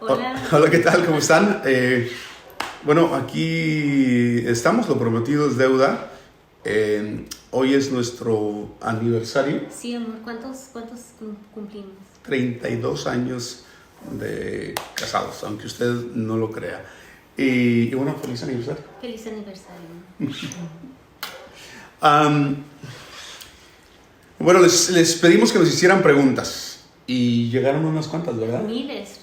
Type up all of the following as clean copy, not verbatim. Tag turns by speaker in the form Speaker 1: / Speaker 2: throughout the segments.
Speaker 1: Hola.
Speaker 2: Hola, ¿qué tal? ¿Cómo están? Bueno, aquí estamos, lo prometido es deuda. Hoy es nuestro aniversario,
Speaker 1: Sí, amor, ¿cuántos cumplimos?
Speaker 2: 32 años de casados, aunque usted no lo crea. Y bueno, feliz aniversario.
Speaker 1: Feliz aniversario.
Speaker 2: Bueno, les pedimos que nos hicieran preguntas y llegaron unas cuantas, ¿verdad?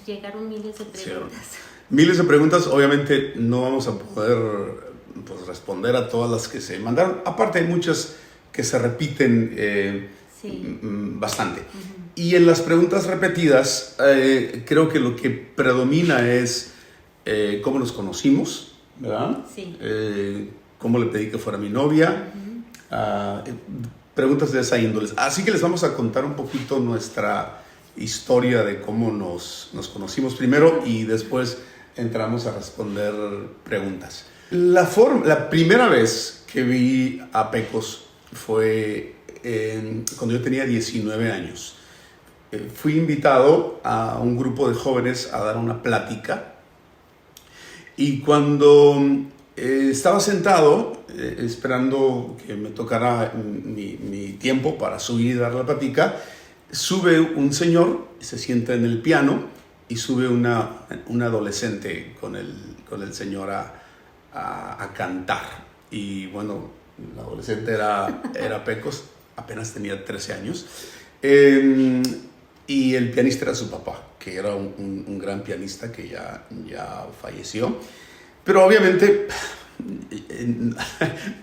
Speaker 1: Llegaron miles de preguntas.
Speaker 2: Sí, miles de preguntas, obviamente no vamos a poder responder a todas las que se mandaron. Aparte hay muchas que se repiten
Speaker 1: Sí.
Speaker 2: bastante. Y en las preguntas repetidas, creo que lo que predomina es cómo nos conocimos, ¿verdad?
Speaker 1: Sí.
Speaker 2: Cómo le pedí que fuera mi novia. Preguntas de esa índole. Así que les vamos a contar un poquito nuestra historia de cómo nos conocimos primero y después entramos a responder preguntas. La primera vez que vi a Pecos fue cuando yo tenía 19 años. Fui invitado a un grupo de jóvenes a dar una plática y cuando estaba sentado esperando que me tocara mi tiempo para subir y dar la plática, sube un señor, se sienta en el piano y sube una adolescente con el señor a cantar. Y bueno, la adolescente era Pecos, apenas tenía 13 años. Y el pianista era su papá, que era un gran pianista que ya falleció. Pero obviamente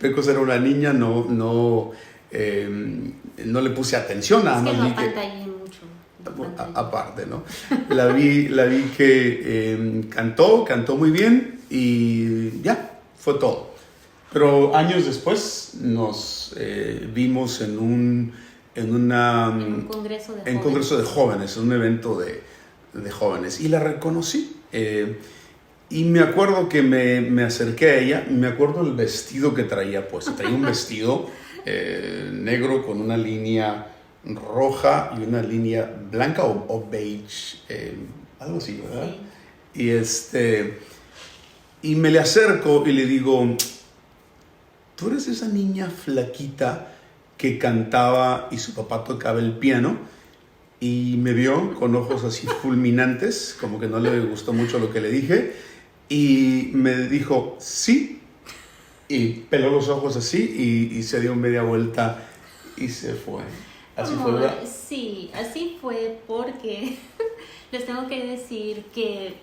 Speaker 2: Pecos era una niña, no le puse atención, nada más vi que
Speaker 1: mucho.
Speaker 2: aparte, ¿no? La vi que cantó muy bien y ya, fue todo. Pero años después nos vimos en un congreso de jóvenes, en un evento de jóvenes, y la reconocí. Y me acuerdo que me acerqué a ella, me acuerdo el vestido que traía puesto. Traía un vestido negro con una línea roja y una línea blanca o beige, algo así, ¿verdad? Sí. Y me le acerco y le digo, ¿tú eres esa niña flaquita que cantaba y su papá tocaba el piano? Y me vio con ojos así fulminantes, como que no le gustó mucho lo que le dije, y me dijo, sí, y peló los ojos así y se dio media vuelta y se fue. ¿Así fue, verdad?
Speaker 1: Sí, así fue porque les tengo que decir que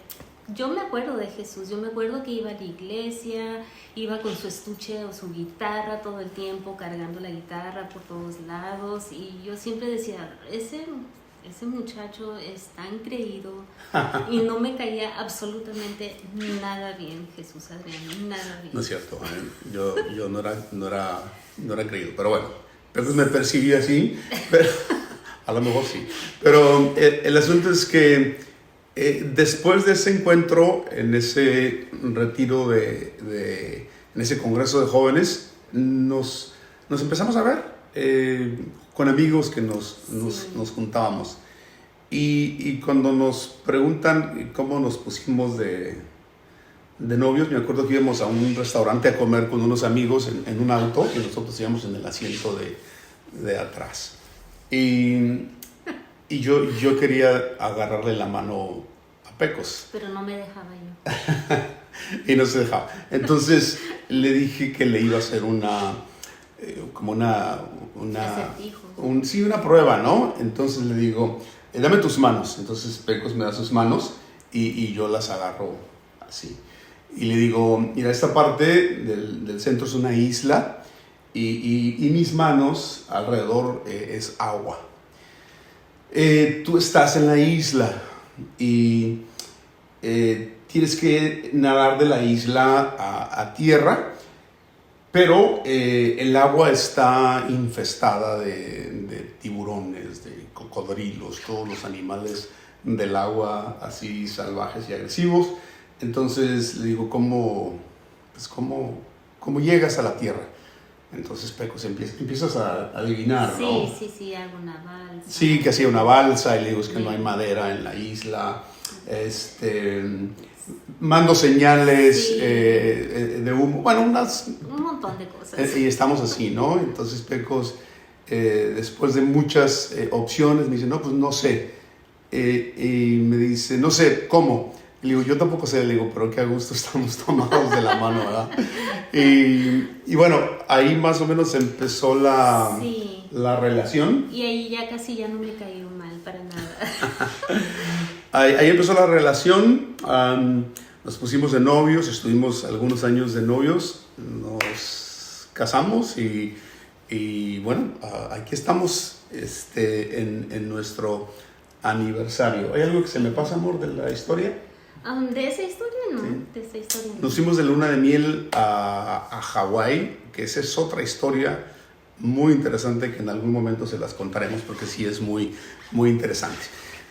Speaker 1: yo me acuerdo de Jesús, yo me acuerdo que iba a la iglesia, iba con su estuche o su guitarra todo el tiempo, cargando la guitarra por todos lados, y yo siempre decía, ese muchacho es tan creído, y no me caía absolutamente nada bien Jesús Adrián, nada bien.
Speaker 2: No es cierto, yo no era creído, pero bueno. Pero me percibí así, pero, a lo mejor sí. Pero el asunto es que después de ese encuentro, en ese retiro en ese congreso de jóvenes, nos empezamos a ver con amigos que nos juntábamos. Y cuando nos preguntan cómo nos pusimos de novios, me acuerdo que íbamos a un restaurante a comer con unos amigos en un auto y nosotros íbamos en el asiento de atrás. Y yo quería agarrarle la mano a Pecos.
Speaker 1: Pero no me dejaba yo.
Speaker 2: Y no se dejaba. Entonces le dije que le iba a hacer una prueba, ¿no? Entonces le digo, dame tus manos. Entonces Pecos me da sus manos y yo las agarro así. Y le digo, mira, esta parte del centro es una isla y mis manos alrededor es agua. Tú estás en la isla y tienes que nadar de la isla a tierra, pero el agua está infestada de tiburones, de cocodrilos, todos los animales del agua así salvajes y agresivos. Entonces le digo, ¿cómo llegas a la tierra? Entonces Pecos empiezas a adivinar, ¿no?
Speaker 1: Sí, hago una balsa.
Speaker 2: Sí, que hacía una balsa y le digo, es que no hay madera en la isla. mando señales
Speaker 1: Sí.
Speaker 2: de humo, bueno,
Speaker 1: Un montón de cosas.
Speaker 2: y estamos así, ¿no? Entonces Pecos, después de muchas opciones, me dice, no, pues no sé. Y me dice, no sé, ¿cómo? Y le digo, yo tampoco sé, le digo, pero qué a gusto estamos tomados de la mano, ¿verdad? Y bueno, ahí más o menos empezó
Speaker 1: Sí.
Speaker 2: la relación.
Speaker 1: Y ahí ya casi ya no me cayó mal para nada.
Speaker 2: Ahí empezó la relación, nos pusimos de novios, estuvimos algunos años de novios, nos casamos y bueno, aquí estamos en nuestro aniversario. ¿Hay algo que se me pasa, amor, de la historia?
Speaker 1: De esa historia no,
Speaker 2: Sí.
Speaker 1: de esa historia no.
Speaker 2: Nos fuimos de luna de miel a Hawái, que esa es otra historia muy interesante que en algún momento se las contaremos porque sí es muy, muy interesante.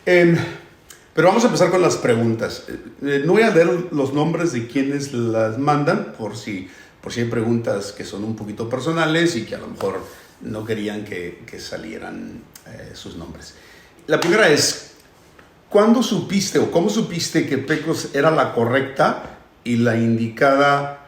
Speaker 2: Pero vamos a empezar con las preguntas. No voy a leer los nombres de quienes las mandan por si hay preguntas que son un poquito personales y que a lo mejor no querían que salieran sus nombres. La primera es, ¿cuándo supiste o cómo supiste que Pecos era la correcta y la indicada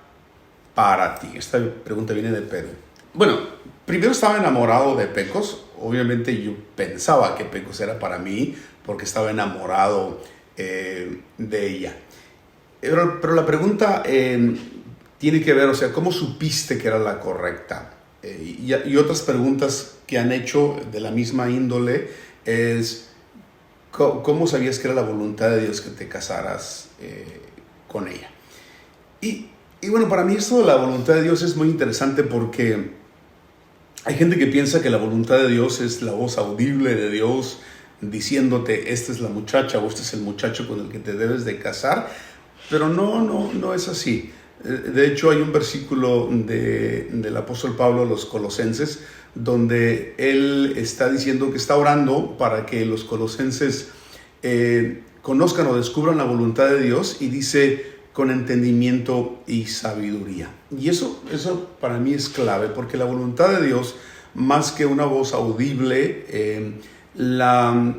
Speaker 2: para ti? Esta pregunta viene de Pedro. Bueno, primero estaba enamorado de Pecos. Obviamente yo pensaba que Pecos era para mí porque estaba enamorado de ella. Pero la pregunta tiene que ver, o sea, ¿cómo supiste que era la correcta? Y otras preguntas que han hecho de la misma índole es, ¿cómo sabías que era la voluntad de Dios que te casaras con ella? Y bueno, para mí esto de la voluntad de Dios es muy interesante porque hay gente que piensa que la voluntad de Dios es la voz audible de Dios diciéndote, esta es la muchacha o este es el muchacho con el que te debes de casar, pero no es así. De hecho, hay un versículo del apóstol Pablo a los Colosenses donde él está diciendo que está orando para que los colosenses conozcan o descubran la voluntad de Dios, y dice con entendimiento y sabiduría. Y eso para mí es clave, porque la voluntad de Dios, más que una voz audible, la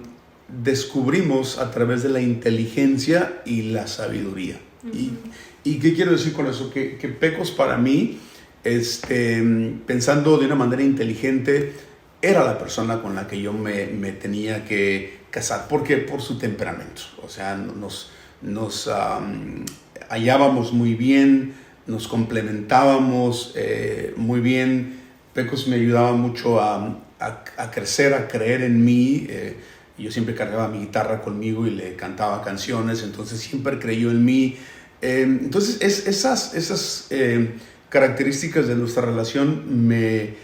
Speaker 2: descubrimos a través de la inteligencia y la sabiduría. Uh-huh. ¿Y qué quiero decir con eso? Que Pecos para mí, pensando de una manera inteligente, era la persona con la que yo me tenía que casar. ¿Por qué? Por su temperamento. O sea, nos hallábamos muy bien, nos complementábamos muy bien. Pecos me ayudaba mucho a crecer, a creer en mí. Yo siempre cargaba mi guitarra conmigo y le cantaba canciones, entonces siempre creyó en mí. Entonces esas características de nuestra relación me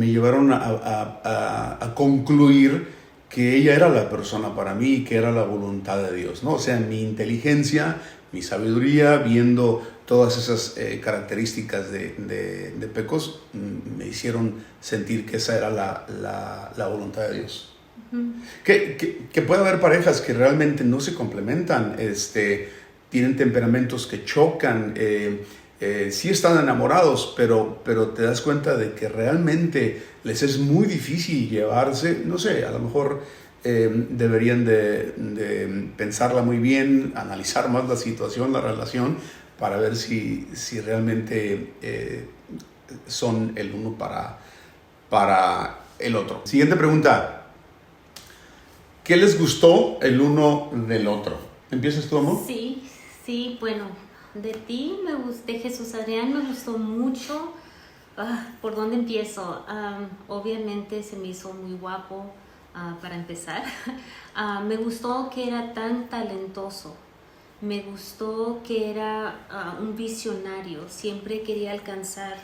Speaker 2: llevaron a concluir que ella era la persona para mí y que era la voluntad de Dios, ¿no? O sea, mi inteligencia, mi sabiduría, viendo todas esas características de Pecos, me hicieron sentir que esa era la voluntad de Dios. Uh-huh. Que puede haber parejas que realmente no se complementan, tienen temperamentos que chocan, sí están enamorados, pero te das cuenta de que realmente les es muy difícil llevarse. No sé, a lo mejor deberían de pensarla muy bien, analizar más la situación, la relación, para ver si realmente son el uno para el otro. Siguiente pregunta. ¿Qué les gustó el uno del otro? ¿Empiezas tú, amor?
Speaker 1: Sí, bueno, de ti, de Jesús Adrián me gustó mucho. ¿Por dónde empiezo? Obviamente se me hizo muy guapo para empezar. Me gustó que era tan talentoso. Me gustó que era un visionario. Siempre quería alcanzar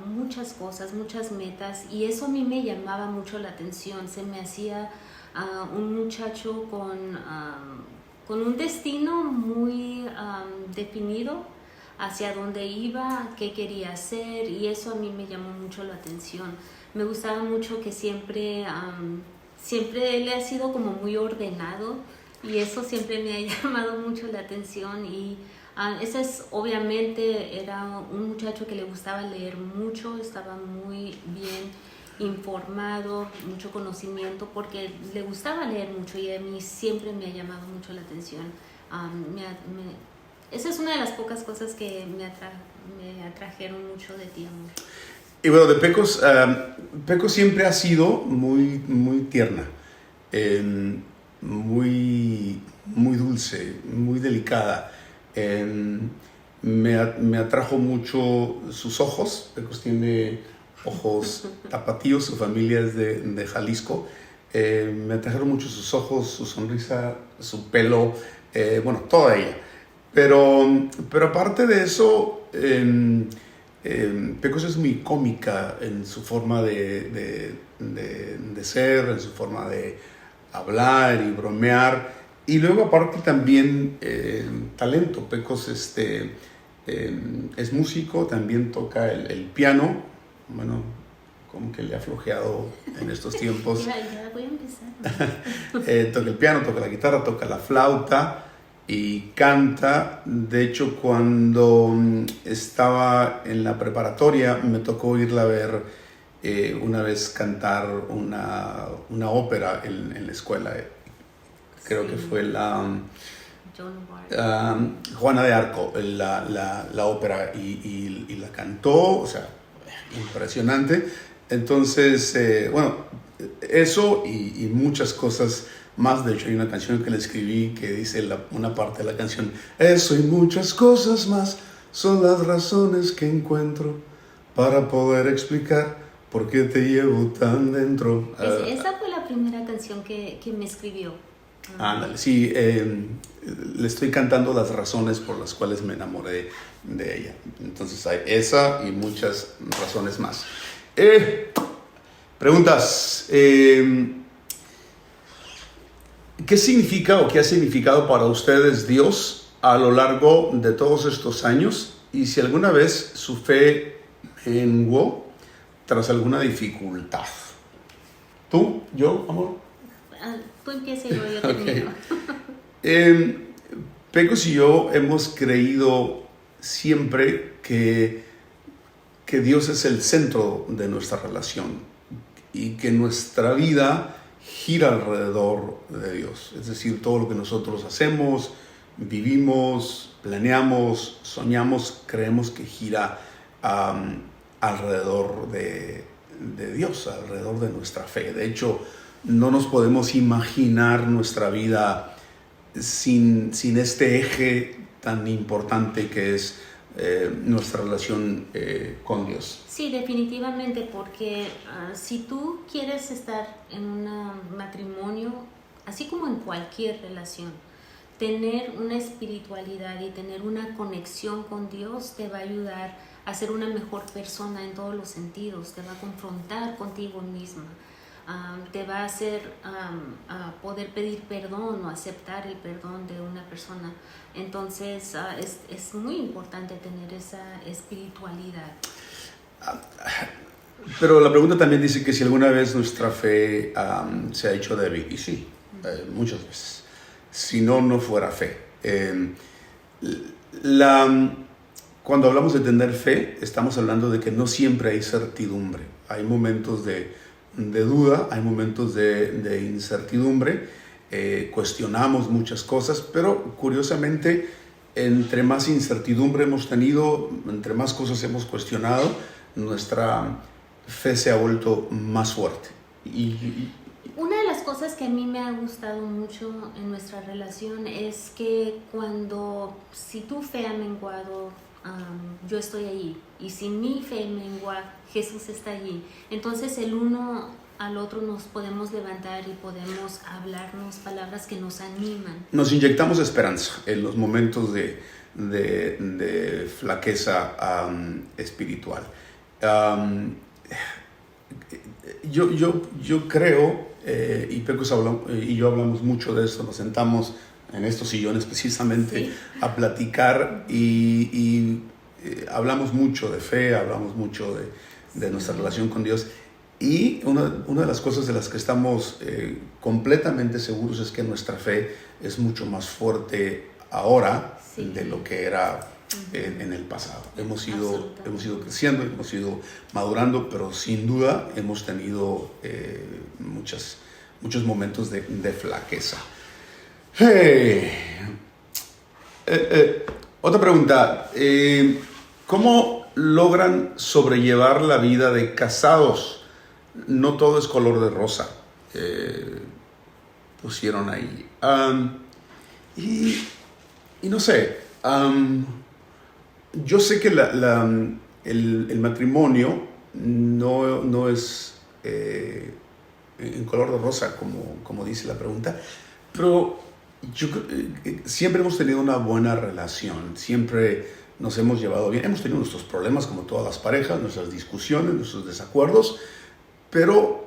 Speaker 1: muchas cosas, muchas metas, y eso a mí me llamaba mucho la atención. Se me hacía un muchacho con un destino muy definido hacia dónde iba, qué quería hacer, y eso a mí me llamó mucho la atención. Me gustaba mucho que siempre él ha sido como muy ordenado, y eso siempre me ha llamado mucho la atención. Y ese obviamente era un muchacho que le gustaba leer mucho, estaba muy bien informado, mucho conocimiento, porque le gustaba leer mucho, y a mí siempre me ha llamado mucho la atención. Esa es una de las pocas cosas que me atrajeron mucho de ti, amor.
Speaker 2: Y bueno, de Pecos, Pecos siempre ha sido muy, muy tierna, muy, muy dulce, muy delicada. Me atrajo mucho sus ojos. Pecos tiene ojos tapatíos, su familia es de Jalisco. Me atrajeron mucho sus ojos, su sonrisa, su pelo, bueno, toda ella. Pero aparte de eso, Pecos es muy cómica en su forma de ser, en su forma de hablar y bromear. Y luego aparte también talento. Pecos es músico, también toca el piano. Bueno, como que le ha flojeado en estos tiempos.
Speaker 1: Ya voy a empezar.
Speaker 2: Toca el piano, toca la guitarra, toca la flauta y canta. De hecho, cuando estaba en la preparatoria, me tocó irla a ver una vez cantar una ópera en la escuela. Creo que fue Juana de Arco, la ópera, y la cantó, o sea, impresionante. Entonces, bueno, eso y muchas cosas más. De hecho, hay una canción que le escribí que dice una parte de la canción: eso y muchas cosas más son las razones que encuentro para poder explicar por qué te llevo tan dentro.
Speaker 1: Esa fue la primera canción que me escribió.
Speaker 2: Ándale, sí, le estoy cantando las razones por las cuales me enamoré de ella. Entonces hay esa y muchas razones más. Preguntas. ¿Qué significa o qué ha significado para ustedes Dios a lo largo de todos estos años? Y si alguna vez su fe menguó tras alguna dificultad. ¿Tú? ¿Yo, amor?
Speaker 1: Tú empieza y yo termino.
Speaker 2: Pecos y yo hemos creído siempre que Dios es el centro de nuestra relación y que nuestra vida gira alrededor de Dios. Es decir, todo lo que nosotros hacemos, vivimos, planeamos, soñamos, creemos que gira alrededor de Dios, alrededor de nuestra fe. De hecho, no nos podemos imaginar nuestra vida sin este eje tan importante que es nuestra relación con Dios.
Speaker 1: Sí, definitivamente, porque si tú quieres estar en un matrimonio, así como en cualquier relación, tener una espiritualidad y tener una conexión con Dios te va a ayudar a ser una mejor persona en todos los sentidos, te va a confrontar contigo misma. Te va a hacer poder pedir perdón o aceptar el perdón de una persona. Entonces es muy importante tener esa espiritualidad.
Speaker 2: Pero la pregunta también dice que si alguna vez nuestra fe se ha hecho débil. Y sí, muchas veces. Si no fuera fe. Cuando hablamos de tener fe, estamos hablando de que no siempre hay certidumbre. Hay momentos de duda, hay momentos de incertidumbre, cuestionamos muchas cosas, pero curiosamente, entre más incertidumbre hemos tenido, entre más cosas hemos cuestionado, nuestra fe se ha vuelto más fuerte.
Speaker 1: Una de las cosas que a mí me ha gustado mucho en nuestra relación es que si tu fe ha menguado, yo estoy allí, y si mi fe mengua, Jesús está allí. Entonces el uno al otro nos podemos levantar y podemos hablarnos palabras que nos animan. Nos
Speaker 2: inyectamos esperanza en los momentos de flaqueza espiritual. Yo creo, y Pecos y yo hablamos mucho de esto, nos sentamos en estos sillones precisamente, sí, a platicar y hablamos mucho de fe, hablamos mucho de nuestra relación con Dios. Y una de las cosas de las que estamos completamente seguros es que nuestra fe es mucho más fuerte ahora, sí, de lo que era en el pasado. Hemos ido creciendo, hemos ido madurando, pero sin duda hemos tenido muchos momentos de flaqueza. Otra pregunta. ¿Cómo logran sobrellevar la vida de casados? No todo es color de rosa. Pusieron ahí. Y no sé. Yo sé que el matrimonio no es en color de rosa, como dice la pregunta, pero siempre hemos tenido una buena relación, siempre nos hemos llevado bien, hemos tenido nuestros problemas como todas las parejas, nuestras discusiones, nuestros desacuerdos, pero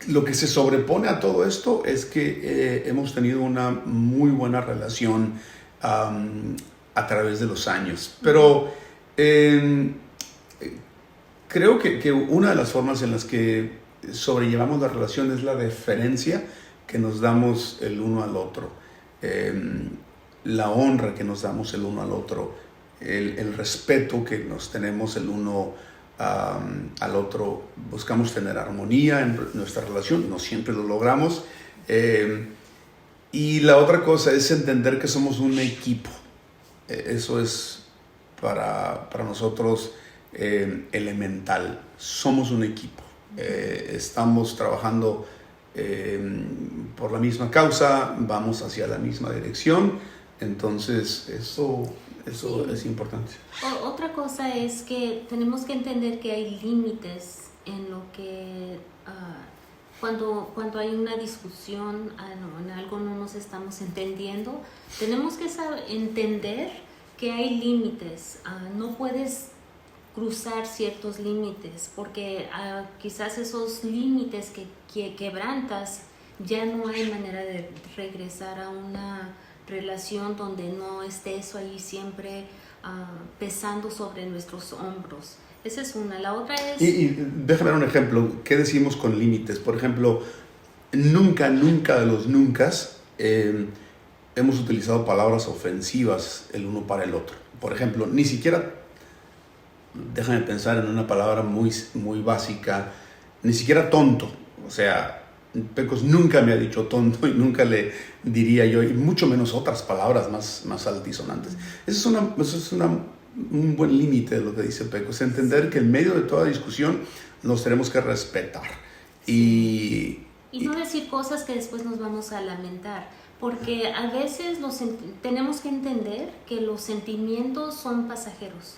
Speaker 2: lo que se sobrepone a todo esto es que hemos tenido una muy buena relación a través de los años. Pero creo que una de las formas en las que sobrellevamos la relación es la deferencia que nos damos el uno al otro, la honra que nos damos el uno al otro, el respeto que nos tenemos el uno al otro. Buscamos tener armonía en nuestra relación, no siempre lo logramos. Y la otra cosa es entender que somos un equipo. Eso es para nosotros elemental. Somos un equipo. Estamos trabajando por la misma causa, vamos hacia la misma dirección. Entonces, eso sí, es importante.
Speaker 1: Otra cosa es que tenemos que entender que hay límites en lo que... Cuando hay una discusión, en algo no nos estamos entendiendo, tenemos que entender que hay límites. No puedes cruzar ciertos límites, porque quizás esos límites que quebrantas, ya no hay manera de regresar a una relación donde no esté eso ahí siempre pesando sobre nuestros hombros. Esa es una. La otra es...
Speaker 2: Y déjame dar un ejemplo. ¿Qué decimos con límites? Por ejemplo, nunca de los nuncas hemos utilizado palabras ofensivas el uno para el otro. Por ejemplo, ni siquiera, déjame pensar en una palabra muy, muy básica, ni siquiera tonto. O sea, Pecos nunca me ha dicho tonto y nunca le diría yo, y mucho menos otras palabras más altisonantes. Eso es un buen límite de lo que dice Pecos, entender que en medio de toda discusión nos tenemos que respetar. Y
Speaker 1: no decir cosas que después nos vamos a lamentar, porque a veces tenemos que entender que los sentimientos son pasajeros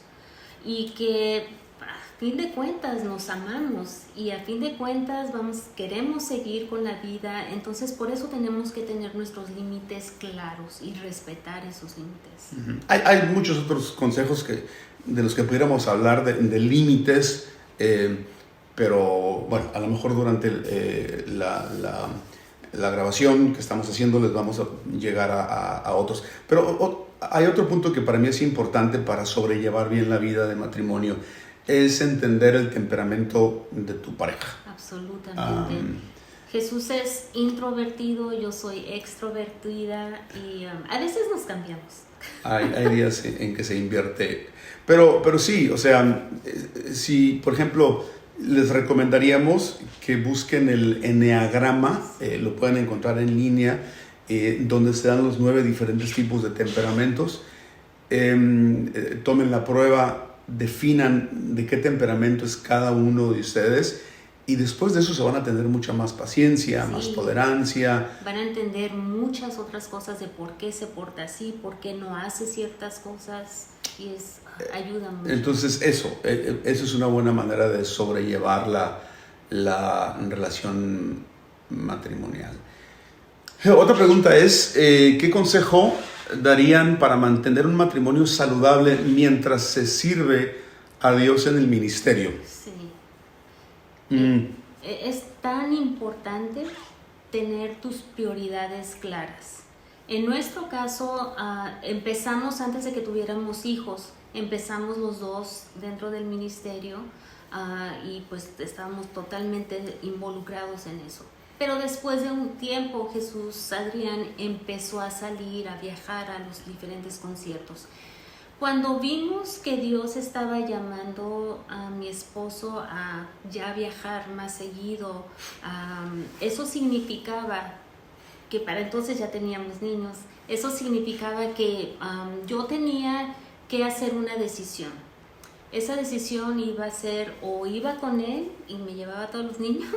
Speaker 1: y que a fin de cuentas nos amamos y a fin de cuentas queremos seguir con la vida. Entonces por eso tenemos que tener nuestros límites claros y respetar esos límites.
Speaker 2: Hay muchos otros consejos de los que pudiéramos hablar de límites, pero bueno, a lo mejor durante la grabación que estamos haciendo les vamos a llegar a otros. Pero hay otro punto que para mí es importante para sobrellevar bien la vida de matrimonio, es entender el temperamento de tu pareja.
Speaker 1: Absolutamente. Jesús es introvertido, yo soy extrovertida y a veces nos cambiamos.
Speaker 2: Hay días en que se invierte. Pero sí, o sea, si por ejemplo les recomendaríamos que busquen el Enneagrama, lo pueden encontrar en línea, donde se dan los 9 diferentes tipos de temperamentos. Tomen la prueba, definan de qué temperamento es cada uno de ustedes y después de eso se van a tener mucha más paciencia, más tolerancia.
Speaker 1: Van a entender muchas otras cosas de por qué se porta así, por qué no hace ciertas cosas y ayuda mucho.
Speaker 2: Entonces eso es una buena manera de sobrellevar la relación matrimonial. Otra pregunta es, ¿qué consejo darían para mantener un matrimonio saludable mientras se sirve a Dios en el ministerio?
Speaker 1: Sí. Es tan importante tener tus prioridades claras. En nuestro caso, empezamos antes de que tuviéramos hijos, empezamos los dos dentro del ministerio y pues estábamos totalmente involucrados en eso. Pero después de un tiempo, Adrián empezó a salir, a viajar a los diferentes conciertos. Cuando vimos que Dios estaba llamando a mi esposo a ya viajar más seguido, eso significaba que para entonces ya teníamos niños. Eso significaba que yo tenía que hacer una decisión. Esa decisión iba a ser o iba con él y me llevaba a todos los niños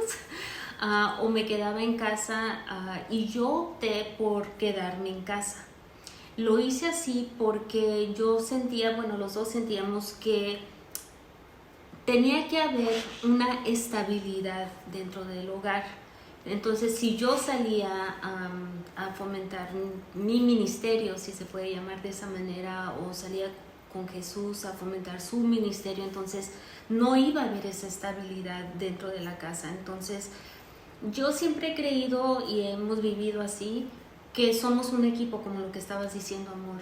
Speaker 1: o me quedaba en casa y yo opté por quedarme en casa. Lo hice así porque yo sentía, bueno, los dos sentíamos que tenía que haber una estabilidad dentro del hogar. Entonces, si yo salía a fomentar mi ministerio, si se puede llamar de esa manera, o salía con Jesús a fomentar su ministerio, entonces no iba a haber esa estabilidad dentro de la casa. Entonces, yo siempre he creído y hemos vivido así, que somos un equipo, como lo que estabas diciendo, amor,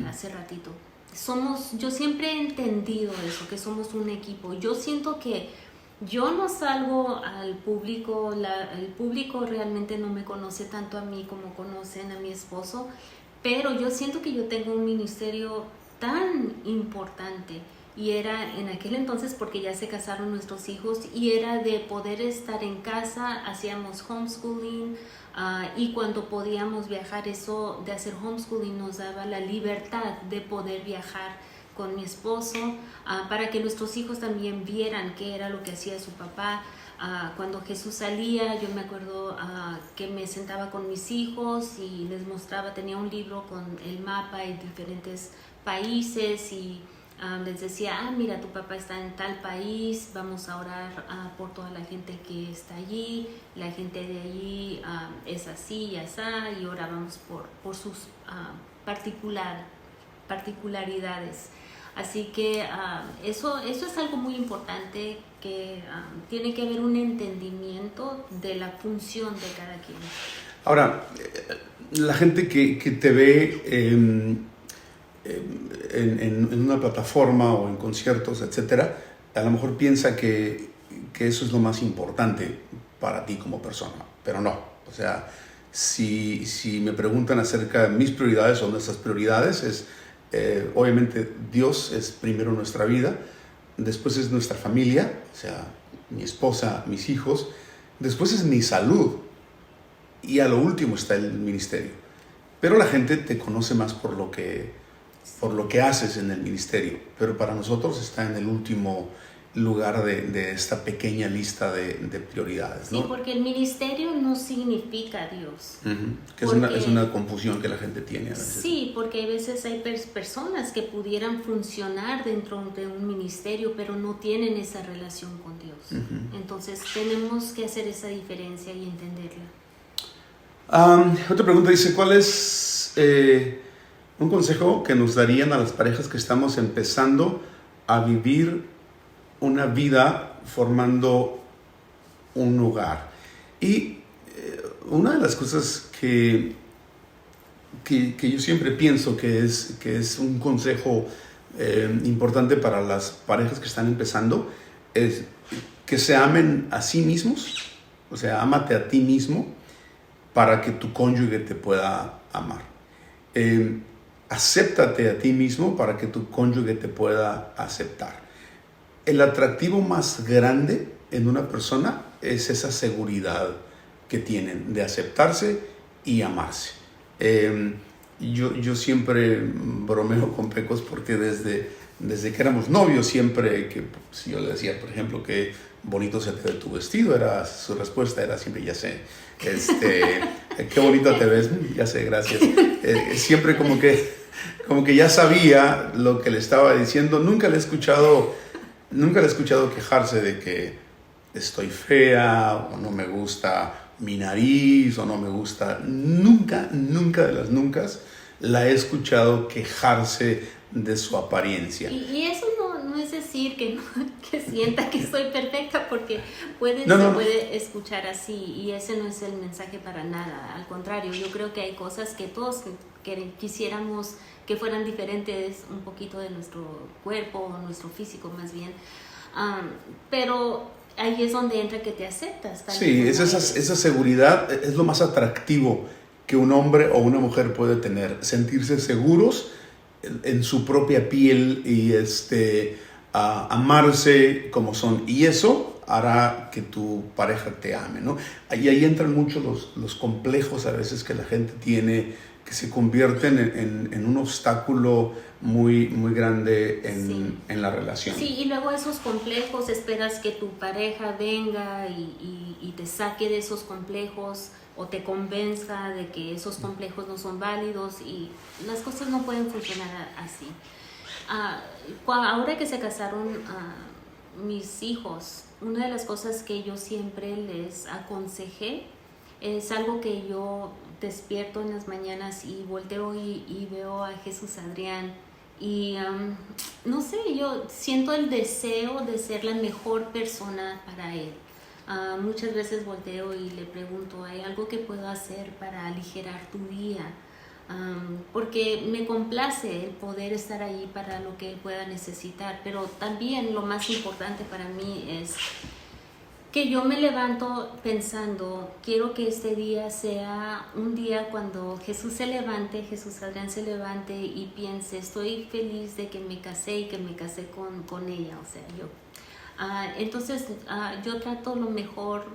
Speaker 1: hace ratito. Yo siempre he entendido eso, que somos un equipo. Yo siento que yo no salgo al público, el público realmente no me conoce tanto a mí como conocen a mi esposo, pero yo siento que yo tengo un ministerio tan importante, y era en aquel entonces porque ya se casaron nuestros hijos, y era de poder estar en casa, hacíamos homeschooling, y cuando podíamos viajar, eso de hacer homeschooling nos daba la libertad de poder viajar con mi esposo, para que nuestros hijos también vieran qué era lo que hacía su papá. Cuando Jesús salía, yo me acuerdo que me sentaba con mis hijos y les mostraba, tenía un libro con el mapa de diferentes países, y les decía, mira, tu papá está en tal país, vamos a orar por toda la gente que está allí, la gente de allí es así y así, y orábamos por sus particularidades. Así que eso es algo muy importante, que tiene que haber un entendimiento de la función de cada quien.
Speaker 2: Ahora, la gente que te ve en una plataforma o en conciertos, etcétera, a lo mejor piensa que eso es lo más importante para ti como persona, pero no. O sea, si me preguntan acerca de mis prioridades o nuestras prioridades, obviamente Dios es primero en nuestra vida, después es nuestra familia, o sea, mi esposa, mis hijos, después es mi salud, y a lo último está el ministerio. Pero la gente te conoce más por lo que haces en el ministerio, pero para nosotros está en el último lugar de esta pequeña lista de prioridades, ¿no?
Speaker 1: Sí, porque el ministerio no significa Dios.
Speaker 2: Que es una confusión que la gente tiene a veces.
Speaker 1: Sí, porque a veces hay personas que pudieran funcionar dentro de un ministerio, pero no tienen esa relación con Dios. Entonces tenemos que hacer esa diferencia y entenderla.
Speaker 2: Otra pregunta dice, ¿cuál es un consejo que nos darían a las parejas que estamos empezando a vivir una vida formando un hogar? Y una de las cosas que yo siempre pienso que es un consejo importante para las parejas que están empezando es que se amen a sí mismos. O sea, ámate a ti mismo para que tu cónyuge te pueda amar. Acéptate a ti mismo para que tu cónyuge te pueda aceptar. El atractivo más grande en una persona es esa seguridad que tienen de aceptarse y amarse. Yo siempre bromeo con Pecos porque desde que éramos novios, siempre que si yo le decía, por ejemplo, que bonito se te ve tu vestido, su respuesta era siempre, ya sé, qué bonito te ves, ya sé, gracias. Siempre como que ya sabía lo que le estaba diciendo. Nunca le he escuchado quejarse de que estoy fea, o no me gusta mi nariz, o no me gusta. Nunca de las nunca la he escuchado quejarse de su apariencia.
Speaker 1: Y eso no es decir que sienta que soy perfecta, porque se puede escuchar así, y ese no es el mensaje para nada. Al contrario, yo creo que hay cosas que todos quisiéramos que fueran diferentes un poquito de nuestro cuerpo, o nuestro físico más bien, pero ahí es donde entra que te aceptas.
Speaker 2: Sí, esa seguridad es lo más atractivo que un hombre o una mujer puede tener, sentirse seguros en su propia piel y amarse como son. Y eso hará que tu pareja te ame, ¿no? Ahí entran mucho los complejos a veces que la gente tiene, que se convierten en un obstáculo muy, muy grande en la relación.
Speaker 1: Sí, y luego esos complejos, esperas que tu pareja venga y te saque de esos complejos o te convenza de que esos complejos no son válidos, y las cosas no pueden funcionar así. Ahora que se casaron mis hijos, una de las cosas que yo siempre les aconsejé es algo que yo despierto en las mañanas y volteo y veo a Jesús Adrián y no sé, yo siento el deseo de ser la mejor persona para él. Muchas veces volteo y le pregunto, ¿hay algo que puedo hacer para aligerar tu día? Porque me complace el poder estar ahí para lo que él pueda necesitar, pero también lo más importante para mí es que yo me levanto pensando, quiero que este día sea un día cuando Jesús se levante, Jesús Adrián se levante y piense, estoy feliz de que me casé y que me casé con ella, o sea, yo. Entonces yo trato lo mejor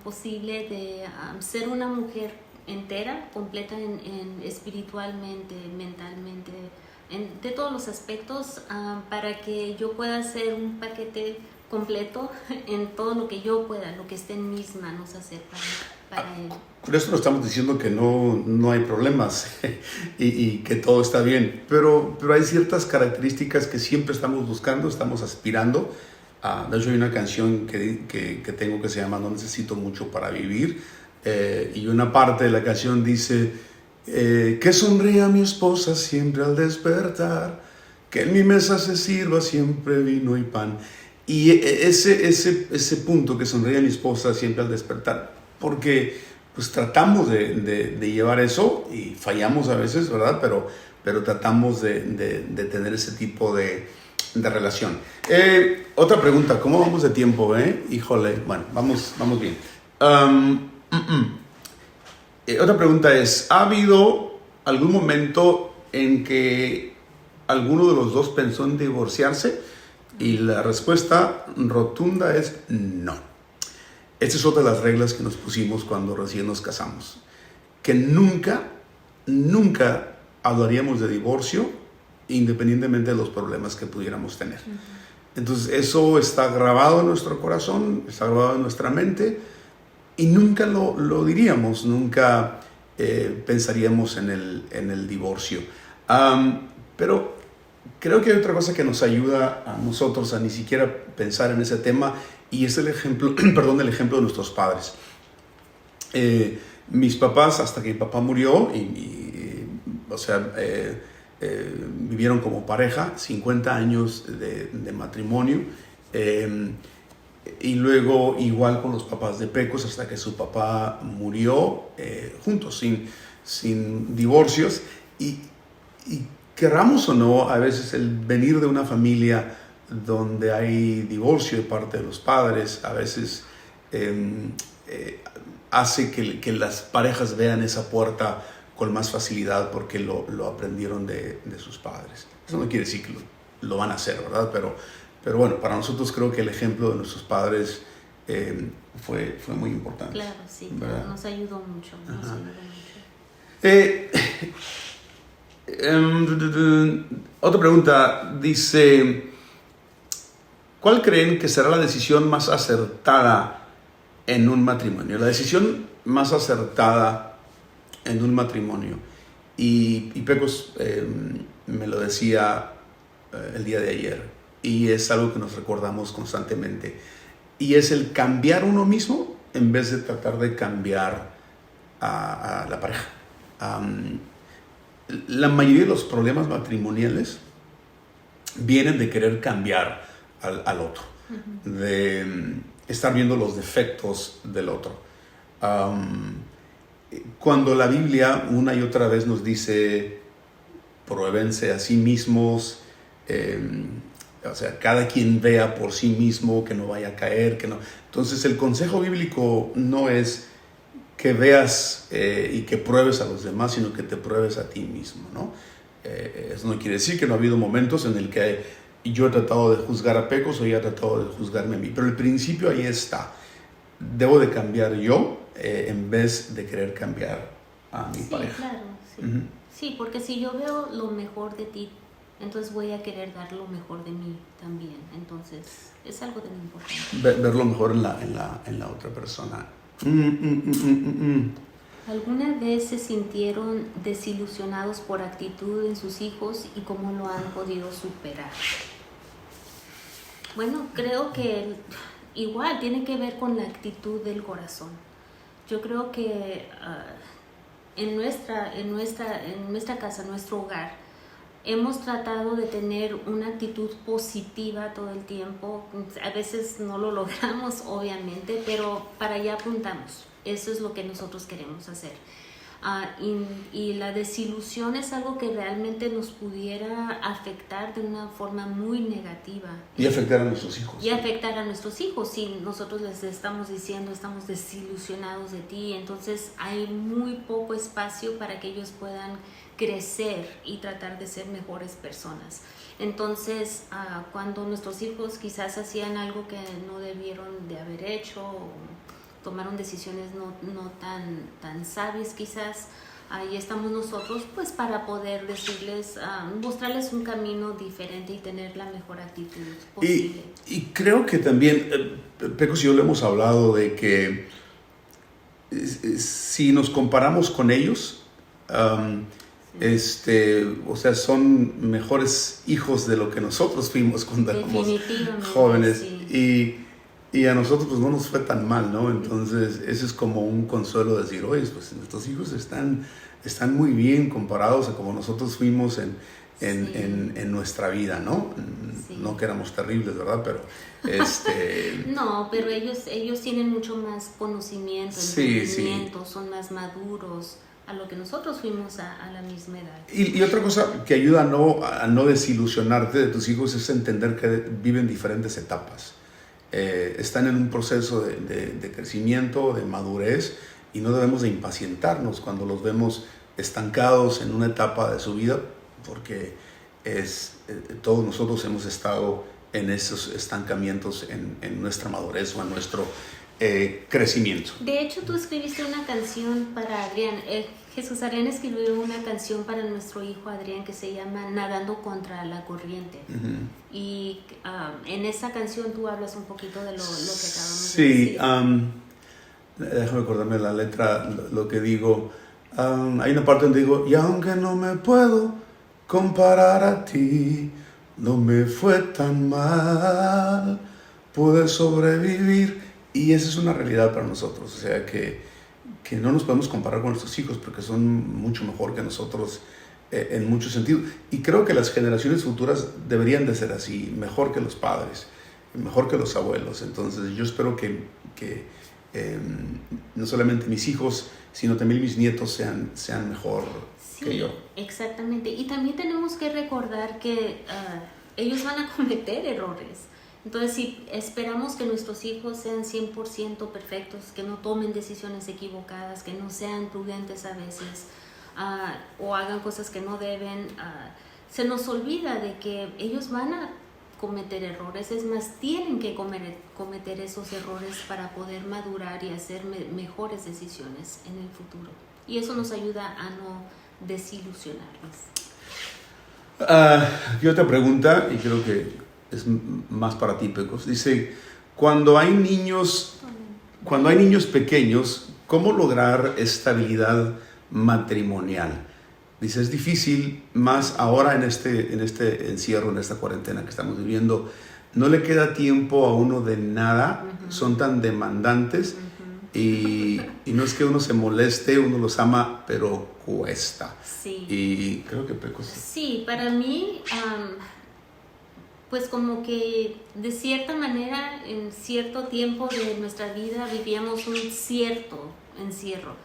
Speaker 1: posible de ser una mujer entera, completa espiritualmente, mentalmente, de todos los aspectos, para que yo pueda ser un paquete completo en todo lo que yo pueda, lo que esté en mis manos hacer para él.
Speaker 2: Por eso no estamos diciendo que no hay problemas y que todo está bien, pero hay ciertas características que siempre estamos buscando, estamos aspirando. De hecho hay una canción que tengo que se llama No necesito mucho para vivir, y una parte de la canción dice que sonría mi esposa siempre al despertar, que en mi mesa se sirva siempre vino y pan. Y ese punto, que sonría mi esposa siempre al despertar, porque pues tratamos de llevar eso y fallamos a veces, ¿verdad? Pero tratamos de tener ese tipo de relación. Otra pregunta, ¿cómo vamos de tiempo? Híjole, bueno, vamos bien. Otra pregunta es, ¿ha habido algún momento en que alguno de los dos pensó en divorciarse? Y la respuesta rotunda es no. Esta es otra de las reglas que nos pusimos cuando recién nos casamos, que nunca hablaríamos de divorcio independientemente de los problemas que pudiéramos tener. Entonces eso está grabado en nuestro corazón, está grabado en nuestra mente, y nunca lo diríamos, nunca pensaríamos en el divorcio. Pero creo que hay otra cosa que nos ayuda a nosotros a ni siquiera pensar en ese tema, y es el ejemplo de nuestros padres. Mis papás, hasta que mi papá murió, vivieron como pareja, 50 años de matrimonio, y luego igual con los papás de Pecos hasta que su papá murió, juntos, sin divorcios. Y querramos o no, a veces el venir de una familia donde hay divorcio de parte de los padres, a veces hace que las parejas vean esa puerta con más facilidad porque lo aprendieron de sus padres. Eso no quiere decir que lo van a hacer, ¿verdad? Pero bueno, para nosotros creo que el ejemplo de nuestros padres fue muy importante.
Speaker 1: Claro, sí,
Speaker 2: ¿verdad?
Speaker 1: Nos ayudó mucho.
Speaker 2: Otra pregunta dice, ¿cuál creen que será la decisión más acertada en un matrimonio? La decisión más acertada en un matrimonio. Y Pecos me lo decía el día de ayer, y es algo que nos recordamos constantemente, y es el cambiar uno mismo en vez de tratar de cambiar a la pareja. La mayoría de los problemas matrimoniales vienen de querer cambiar al otro, de estar viendo los defectos del otro. Cuando la Biblia una y otra vez nos dice, pruébense a sí mismos, o sea, cada quien vea por sí mismo, que no vaya a caer, que no. Entonces el consejo bíblico no es que veas y que pruebes a los demás, sino que te pruebes a ti mismo, ¿no? Eso no quiere decir que no ha habido momentos en el que y yo he tratado de juzgar a Pecos o ella ha tratado de juzgarme a mí. Pero el principio ahí está. Debo de cambiar yo en vez de querer cambiar a mi pareja.
Speaker 1: Claro, sí.
Speaker 2: Uh-huh.
Speaker 1: Sí, porque si yo veo lo mejor de ti, entonces voy a querer dar lo mejor de mí también. Entonces, es algo tan importante.
Speaker 2: Ver lo mejor en la otra persona.
Speaker 1: ¿Alguna vez se sintieron desilusionados por actitud en sus hijos y cómo lo han podido superar? Bueno, creo que igual tiene que ver con la actitud del corazón. Yo creo que en nuestra casa, en nuestro hogar, hemos tratado de tener una actitud positiva todo el tiempo. A veces no lo logramos, obviamente, pero para allá apuntamos. Eso es lo que nosotros queremos hacer. Y la desilusión es algo que realmente nos pudiera afectar de una forma muy negativa.
Speaker 2: Y afectar a nuestros hijos.
Speaker 1: Y afectar a nuestros hijos. Si nosotros les estamos diciendo, estamos desilusionados de ti, entonces hay muy poco espacio para que ellos puedan crecer y tratar de ser mejores personas. Entonces, cuando nuestros hijos quizás hacían algo que no debieron de haber hecho, o tomaron decisiones no tan sabias quizás, ahí estamos nosotros pues para poder decirles, mostrarles un camino diferente y tener la mejor actitud posible.
Speaker 2: Y creo que también, Pecos y yo le hemos hablado de que si nos comparamos con ellos, o sea, son mejores hijos de lo que nosotros fuimos cuando éramos jóvenes. Sí. Y a nosotros pues no nos fue tan mal, ¿no? Entonces ese es como un consuelo de decir, oye, pues nuestros hijos están muy bien comparados a como nosotros fuimos en nuestra vida, ¿no? Sí. No que éramos terribles, ¿verdad? Pero
Speaker 1: No, pero ellos tienen mucho más conocimiento, entendimiento, son más maduros a lo que nosotros fuimos a la misma edad.
Speaker 2: Y otra cosa que ayuda a no desilusionarte de tus hijos es entender que viven diferentes etapas. Están en un proceso de crecimiento, de madurez, y no debemos de impacientarnos cuando los vemos estancados en una etapa de su vida, porque todos nosotros hemos estado en esos estancamientos en nuestra madurez o en nuestro crecimiento.
Speaker 1: De hecho, tú escribiste una canción para Adrián. Jesús Adrián escribió una canción para nuestro hijo Adrián que se llama Nadando contra la corriente. Uh-huh. Y en esa canción tú hablas un poquito de lo que acabamos de decir.
Speaker 2: Sí, déjame acordarme la letra, lo que digo. Hay una parte donde digo, y aunque no me puedo comparar a ti, no me fue tan mal, pude sobrevivir. Y esa es una realidad para nosotros, o sea que no nos podemos comparar con nuestros hijos porque son mucho mejor que nosotros en muchos sentidos. Y creo que las generaciones futuras deberían de ser así, mejor que los padres, mejor que los abuelos. Entonces yo espero que no solamente mis hijos, sino también mis nietos sean mejor que yo.
Speaker 1: Exactamente. Y también tenemos que recordar que ellos van a cometer errores. Entonces, si esperamos que nuestros hijos sean 100% perfectos, que no tomen decisiones equivocadas, que no sean prudentes a veces, o hagan cosas que no deben, se nos olvida de que ellos van a cometer errores. Es más, tienen que cometer esos errores para poder madurar y hacer mejores decisiones en el futuro. Y eso nos ayuda a no desilusionarlos.
Speaker 2: Y otra pregunta, y creo que es más para ti, Pecos. Dice, cuando hay niños pequeños, ¿cómo lograr estabilidad matrimonial? Dice, es difícil, más ahora en este encierro, en esta cuarentena que estamos viviendo. No le queda tiempo a uno de nada, uh-huh. Son tan demandantes, uh-huh. y no es que uno se moleste, uno los ama, pero cuesta.
Speaker 1: Sí.
Speaker 2: Y creo que Pecos.
Speaker 1: Sí, para mí... pues como que de cierta manera en cierto tiempo de nuestra vida vivíamos un cierto encierro,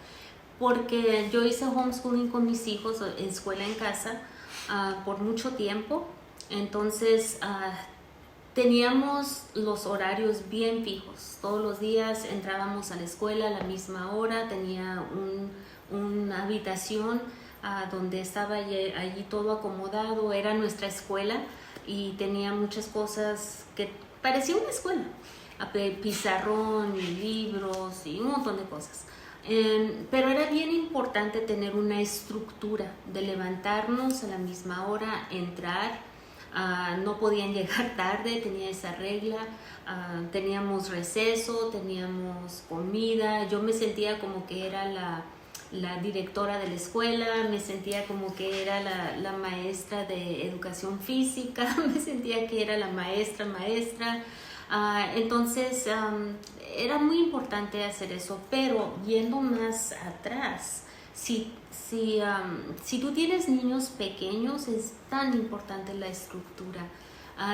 Speaker 1: porque yo hice homeschooling con mis hijos, escuela en casa, por mucho tiempo. Entonces teníamos los horarios bien fijos, todos los días entrábamos a la escuela a la misma hora, tenía una habitación donde estaba allí todo acomodado. Era nuestra escuela y tenía muchas cosas que parecía una escuela. Pizarrón, y libros y un montón de cosas. Pero era bien importante tener una estructura de levantarnos a la misma hora, entrar. No podían llegar tarde, tenía esa regla. Teníamos receso, teníamos comida. Yo me sentía como que era la directora de la escuela, me sentía como que era la maestra de educación física, me sentía que era la maestra. Entonces era muy importante hacer eso, pero yendo más atrás, si tú tienes niños pequeños, es tan importante la estructura.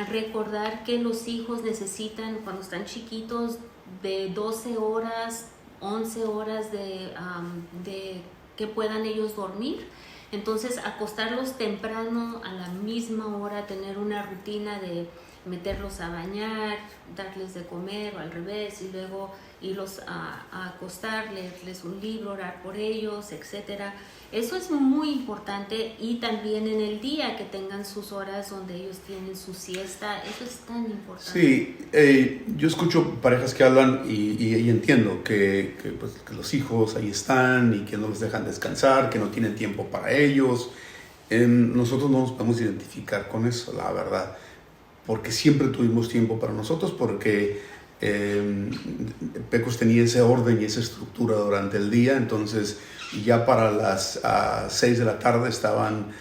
Speaker 1: Recordar que los hijos necesitan, cuando están chiquitos, de 12 horas, 11 horas de que puedan ellos dormir. Entonces, acostarlos temprano a la misma hora, tener una rutina de meterlos a bañar, darles de comer o al revés, y luego irlos a acostar, leerles un libro, orar por ellos, etcétera. Eso es muy importante, y también en el día que tengan sus horas donde ellos tienen su siesta, eso es tan importante.
Speaker 2: Sí, yo escucho parejas que hablan y entiendo que los hijos ahí están y que no los dejan descansar, que no tienen tiempo para ellos. Nosotros no nos podemos identificar con eso, la verdad, porque siempre tuvimos tiempo para nosotros, porque Pecos tenía ese orden y esa estructura durante el día. Entonces ya para las 6 de la tarde estaban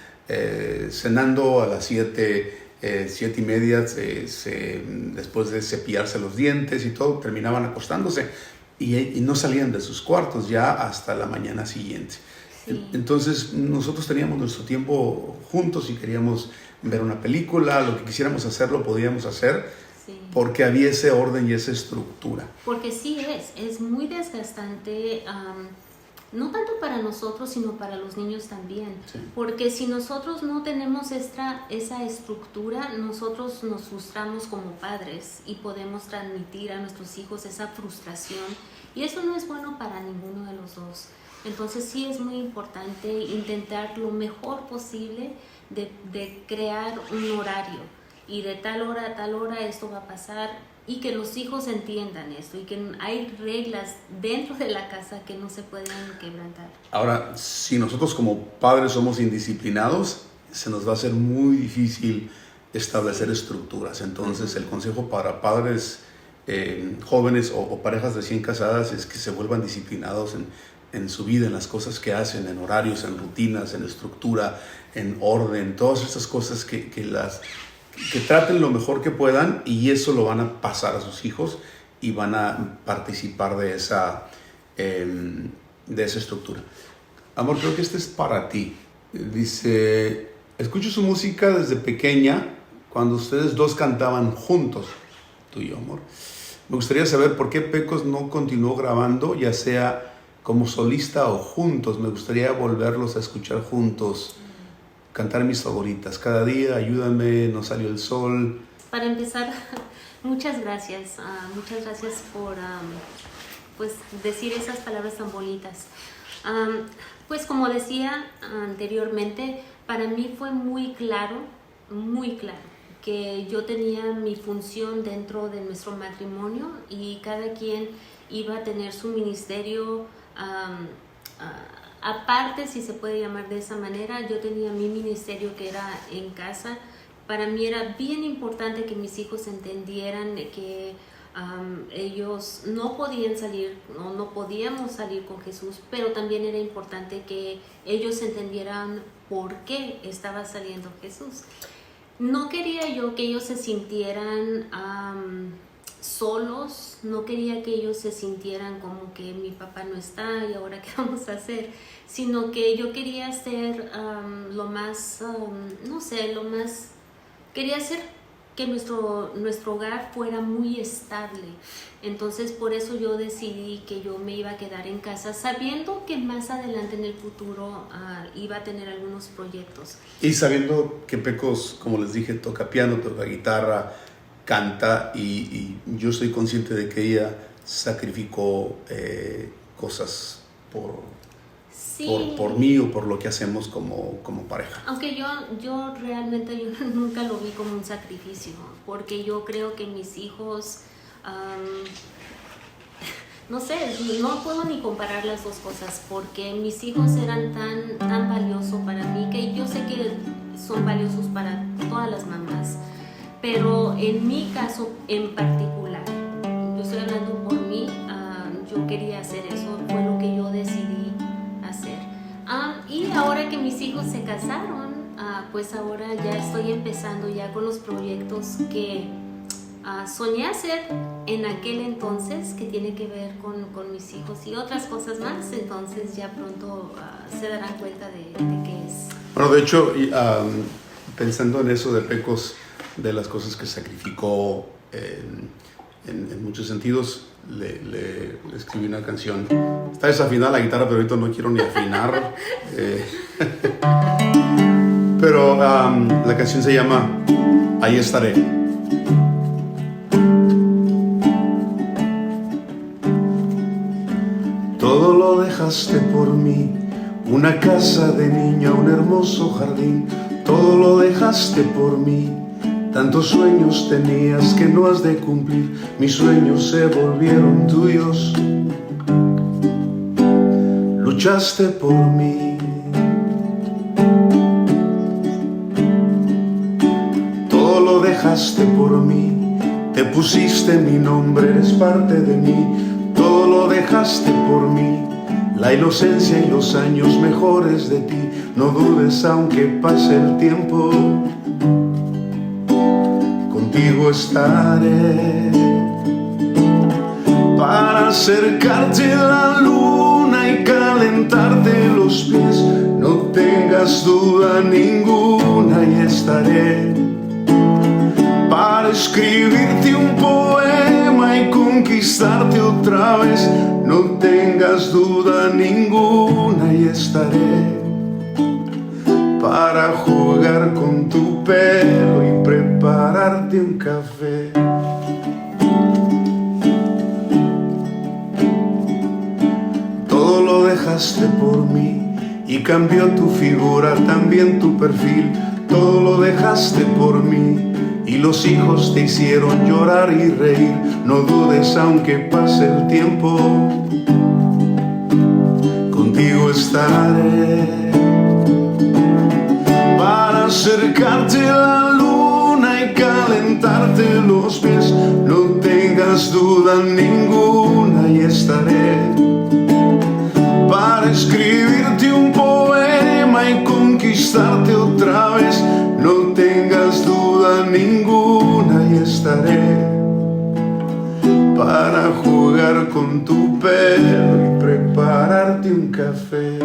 Speaker 2: cenando, a las 7:30, después de cepillarse los dientes y todo, terminaban acostándose y no salían de sus cuartos ya hasta la mañana siguiente. Sí. Entonces nosotros teníamos nuestro tiempo juntos y queríamos ver una película, lo que quisiéramos hacer lo podíamos hacer. Sí. Porque había ese orden y esa estructura.
Speaker 1: Porque sí es muy desgastante, no tanto para nosotros, sino para los niños también. Sí. Porque si nosotros no tenemos esa estructura, nosotros nos frustramos como padres y podemos transmitir a nuestros hijos esa frustración, y eso no es bueno para ninguno de los dos. Entonces sí es muy importante intentar lo mejor posible de crear un horario, y de tal hora a tal hora esto va a pasar, y que los hijos entiendan esto, y que hay reglas dentro de la casa que no se pueden quebrantar.
Speaker 2: Ahora, si nosotros como padres somos indisciplinados, se nos va a hacer muy difícil establecer estructuras. Entonces, el consejo para padres jóvenes o parejas recién casadas es que se vuelvan disciplinados en su vida, en las cosas que hacen, en horarios, en rutinas, en estructura, en orden, todas estas cosas que traten lo mejor que puedan, y eso lo van a pasar a sus hijos y van a participar de esa estructura. Amor, creo que este es para ti. Dice, escucho su música desde pequeña cuando ustedes dos cantaban juntos, tú y yo, amor. Me gustaría saber por qué Pecos no continuó grabando, ya sea como solista o juntos. Me gustaría volverlos a escuchar juntos. Cantar mis favoritas. Cada día, ayúdame, no salió el sol.
Speaker 1: Para empezar, muchas gracias. Muchas gracias por pues decir esas palabras tan bonitas. Pues como decía anteriormente, para mí fue muy claro, que yo tenía mi función dentro de nuestro matrimonio, y cada quien iba a tener su ministerio aparte, si se puede llamar de esa manera. Yo tenía mi ministerio que era en casa. Para mí era bien importante que mis hijos entendieran que ellos no podían salir, no podíamos salir con Jesús, pero también era importante que ellos entendieran por qué estaba saliendo Jesús. No quería yo que ellos se sintieran solos, no quería que ellos se sintieran como que mi papá no está y ahora qué vamos a hacer, sino que yo quería hacer quería hacer que nuestro hogar fuera muy estable. Entonces por eso yo decidí que yo me iba a quedar en casa, sabiendo que más adelante en el futuro iba a tener algunos proyectos.
Speaker 2: Y sabiendo que Pecos, como les dije, toca piano, toca guitarra, canta, y yo estoy consciente de que ella sacrificó cosas por
Speaker 1: Sí.
Speaker 2: por mí o por lo que hacemos como pareja.
Speaker 1: Aunque yo realmente yo nunca lo vi como un sacrificio, porque yo creo que mis hijos, no sé, no puedo ni comparar las dos cosas, porque mis hijos eran tan valiosos para mí, que yo sé que son valiosos para todas las mamás, pero en mi caso en particular, yo estoy hablando por mí, yo quería hacer eso, fue lo que yo decidí hacer. Y ahora que mis hijos se casaron, pues ahora ya estoy empezando ya con los proyectos que soñé hacer en aquel entonces, que tiene que ver con mis hijos y otras cosas más. Entonces ya pronto se darán cuenta de qué es.
Speaker 2: Bueno, de hecho, pensando en eso de Pecos, de las cosas que sacrificó en muchos sentidos, le escribí una canción. Está desafinada la guitarra, pero ahorita no quiero ni afinar. Pero la canción se llama Ahí estaré. Todo lo dejaste por mí, una casa de niña, un hermoso jardín. Todo lo dejaste por mí. Tantos sueños tenías que no has de cumplir. Mis sueños se volvieron tuyos. Luchaste por mí. Todo lo dejaste por mí. Te pusiste mi nombre, eres parte de mí. Todo lo dejaste por mí. La inocencia y los años mejores de ti. No dudes aunque pase el tiempo. Contigo estaré para acercarte la luna y calentarte los pies. No tengas duda ninguna, y estaré para escribirte un poema y conquistarte otra vez. No tengas duda ninguna, y estaré para jugar con tu pelo y prepararte un café. Todo lo dejaste por mí y cambió tu figura, también tu perfil. Todo lo dejaste por mí y los hijos te hicieron llorar y reír. No dudes aunque pase el tiempo, contigo estaré para acercarte la luna y calentarte los pies. No tengas duda ninguna, y estaré para escribirte un poema y conquistarte otra vez. No tengas duda ninguna, y estaré para jugar con tu pelo y prepararte un café.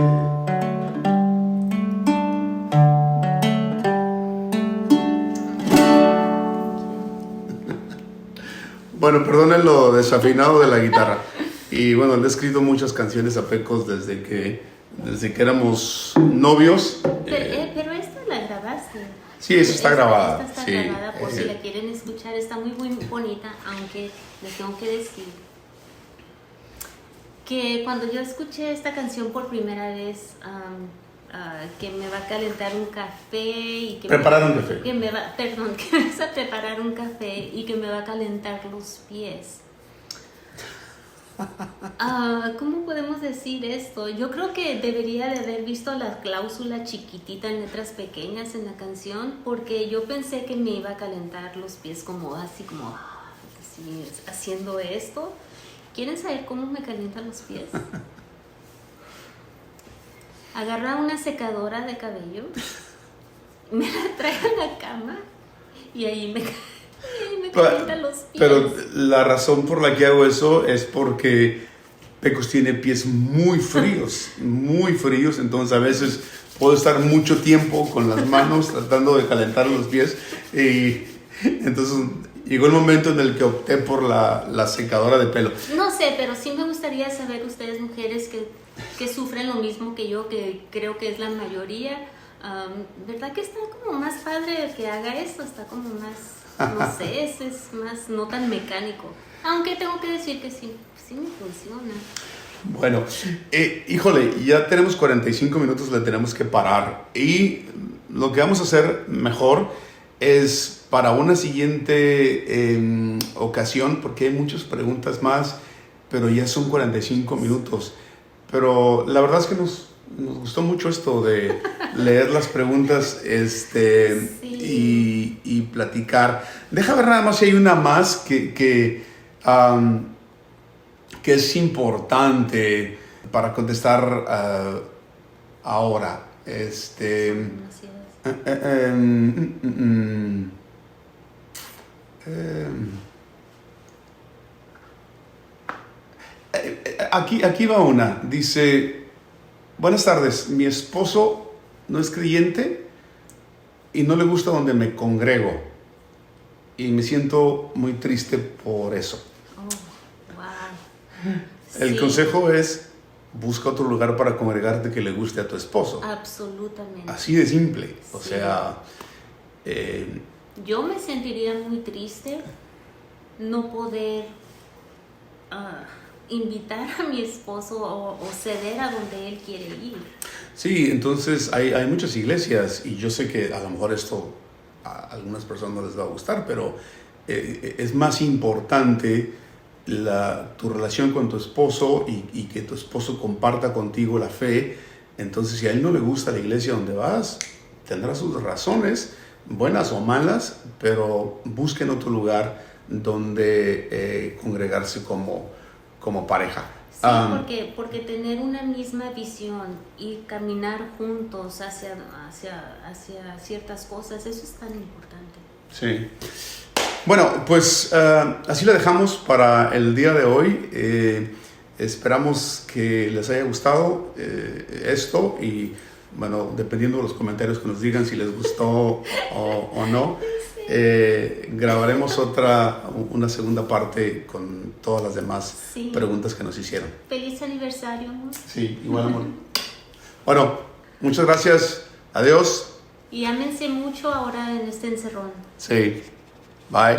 Speaker 2: Bueno, perdonen lo desafinado de la guitarra. Y bueno, le he escrito muchas canciones a Pecos desde que éramos novios.
Speaker 1: Pero esta la grabaste.
Speaker 2: Sí, esa está grabada.
Speaker 1: Esta está
Speaker 2: sí.
Speaker 1: grabada, por si la quieren escuchar. Está muy bonita, aunque les tengo que decir que cuando yo escuché esta canción por primera vez, que me va a calentar un café y que
Speaker 2: preparar un café.
Speaker 1: Que me vas a preparar un café y que me va a calentar los pies. ¿Cómo podemos decir esto? Yo creo que debería de haber visto la cláusula chiquitita en letras pequeñas en la canción, porque yo pensé que me iba a calentar los pies como así, haciendo esto. ¿Quieren saber cómo me calientan los pies? Agarra una secadora de cabello, me la trae a la cama y ahí me calientan los pies.
Speaker 2: Pero la razón por la que hago eso es porque Pecos tiene pies muy fríos, entonces a veces puedo estar mucho tiempo con las manos tratando de calentar los pies, y entonces llegó el momento en el que opté por la secadora de pelo.
Speaker 1: No sé, pero sí me gustaría saber, ustedes mujeres que sufren lo mismo que yo, que creo que es la mayoría, ¿verdad que está como más padre que haga esto? Está como más, no sé, es más no tan mecánico. Aunque tengo que decir que sí me funciona.
Speaker 2: Bueno, híjole, ya tenemos 45 minutos, le tenemos que parar. Y lo que vamos a hacer mejor es para una siguiente ocasión, porque hay muchas preguntas más, pero ya son 45 minutos. Pero la verdad es que nos gustó mucho esto de leer las preguntas
Speaker 1: Sí.
Speaker 2: y platicar. Deja ver nada más si hay una más que es importante para contestar ahora.
Speaker 1: Son demasiadas.
Speaker 2: Aquí va una. Dice, buenas tardes, mi esposo no es creyente y no le gusta donde me congrego y me siento muy triste por eso.
Speaker 1: Oh, wow.
Speaker 2: El
Speaker 1: Sí,
Speaker 2: consejo es, busca otro lugar para congregarte que le guste a tu esposo.
Speaker 1: absolutamente.
Speaker 2: Así de simple. O
Speaker 1: Sí.
Speaker 2: sea,
Speaker 1: Yo me sentiría muy triste no poder ah, invitar a mi esposo o ceder a donde él quiere ir.
Speaker 2: sí, entonces hay muchas iglesias y yo sé que a lo mejor esto a algunas personas no les va a gustar, pero es más importante tu relación con tu esposo y que tu esposo comparta contigo la fe. Entonces, si a él no le gusta la iglesia donde vas, tendrá sus razones, buenas o malas, pero busquen otro lugar donde congregarse como pareja.
Speaker 1: Sí, porque tener una misma visión y caminar juntos hacia ciertas cosas, eso es tan importante.
Speaker 2: Sí. Bueno, pues así lo dejamos para el día de hoy. Esperamos que les haya gustado esto y, bueno, dependiendo de los comentarios que nos digan si les gustó o no, grabaremos una segunda parte con todas las demás
Speaker 1: Sí.
Speaker 2: preguntas que nos hicieron.
Speaker 1: Feliz aniversario, amor.
Speaker 2: Sí, igual, amor. Bueno, muchas gracias. Adiós.
Speaker 1: Y ámense mucho ahora en este encerrón.
Speaker 2: Sí. Bye.